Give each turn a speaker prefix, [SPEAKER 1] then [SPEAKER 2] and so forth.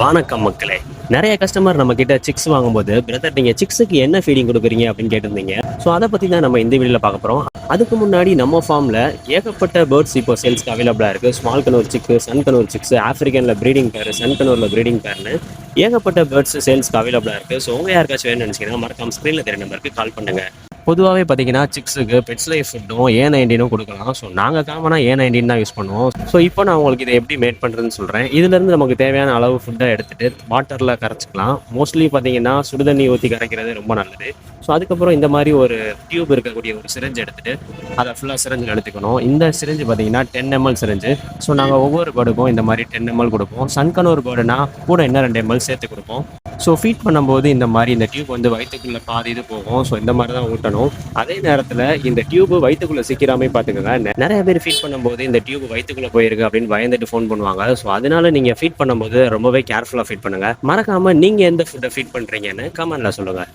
[SPEAKER 1] வணக்கம் மக்களே. நிறைய கஸ்டமர் நம்ம கிட்ட சிக்ஸ் வாங்கும்போது, பிரதர் நீங்க சிக்ஸுக்கு என்ன ஃபீடிங் குடுக்குறீங்க அப்படின்னு கேட்டிருந்தீங்க. ஸோ அதை பத்தி தான் நம்ம இந்த வீடியோல பார்க்க போறோம். அதுக்கு முன்னாடி நம்ம ஃபார்ம்ல ஏகப்பட்ட பேர்ட்ஸ் இப்போ சேல்ஸ்க்கு அவைலபிளா இருக்கு. ஸ்மால் கனூர் சிக்கு, சன் கனூர் சிக்ஸ், ஆப்பிரிக்கன்ல ப்ரீடிங் பேர், சன் கனூர்ல ப்ரீடிங் பேர்னு ஏகப்பட்ட பேர்ட்ஸ் சேல்ஸ்க்கு அவைலபிளா இருக்கு. ஸோ உங்க யாருக்காச்சும் வேணும்னு நினைச்சீங்கன்னா மறக்காம ஸ்க்ரீன்ல தெரிய நம்பருக்கு கால் பண்ணுங்க. பொதுவாகவே பார்த்தீங்கன்னா சிக்ஸுக்கு பெட்ஸ் லைஃப் ஃபுட்டும் A19 கொடுக்கலாம். ஸோ நாங்கள் காமனாக A19 தான் யூஸ் பண்ணுவோம். ஸோ இப்போ நான் உங்களுக்கு இதை எப்படி மேட் பண்ணுறதுன்னு சொல்கிறேன். இதுலேருந்து நமக்கு தேவையான அளவு ஃபுட்டை எடுத்துகிட்டு வாட்டரில் கரைச்சிக்கலாம். மோஸ்ட்லி பார்த்தீங்கன்னா சுடுதண்ணி ஊற்றி கரைக்கிறது ரொம்ப நல்லது. ஸோ அதுக்கப்புறம் இந்த மாதிரி ஒரு டியூப் இருக்கக்கூடிய ஒரு சிரஞ்சு எடுத்துகிட்டு அதை ஃபுல்லாக சிரஞ்சில் எடுத்துக்கணும். இந்த சிரஞ்சு பார்த்தீங்கன்னா 10 ml சிரஞ்சு. ஸோ நாங்கள் ஒவ்வொரு பேர்டுக்கும் இந்த மாதிரி 10 ml கொடுப்போம். சன்கனூர் பேர்டுனா கூட இன்னும் 2 ml சேர்த்து கொடுப்போம். ஸோ ஃபீட் பண்ணும்போது இந்த மாதிரி இந்த டியூப் வந்து வயிற்றுக்குள்ளே பாதி இது போகும். ஸோ இந்த மாதிரி தான் ஊட்டணும். அதே நேரத்தில் இந்த டியூப் வயிற்றுக்குள்ளே சிக்கிறாமே பார்த்துக்கோங்க. நிறைய பேர் ஃபீட் பண்ணும்போது இந்த டியூப் வயிற்றுக்குள்ளே போயிருக்கு அப்படின்னு பயந்துட்டு ஃபோன் பண்ணுவாங்க. ஸோ அதனால நீங்கள் ஃபீட் பண்ணும்போது ரொம்பவே கேர்ஃபுல்லாக ஃபீட் பண்ணுங்கள். மறக்காமல் நீங்கள் எந்த ஃபுட்டை ஃபீட் பண்ணுறீங்கன்னு கமெண்ட்டில் சொல்லுங்கள்.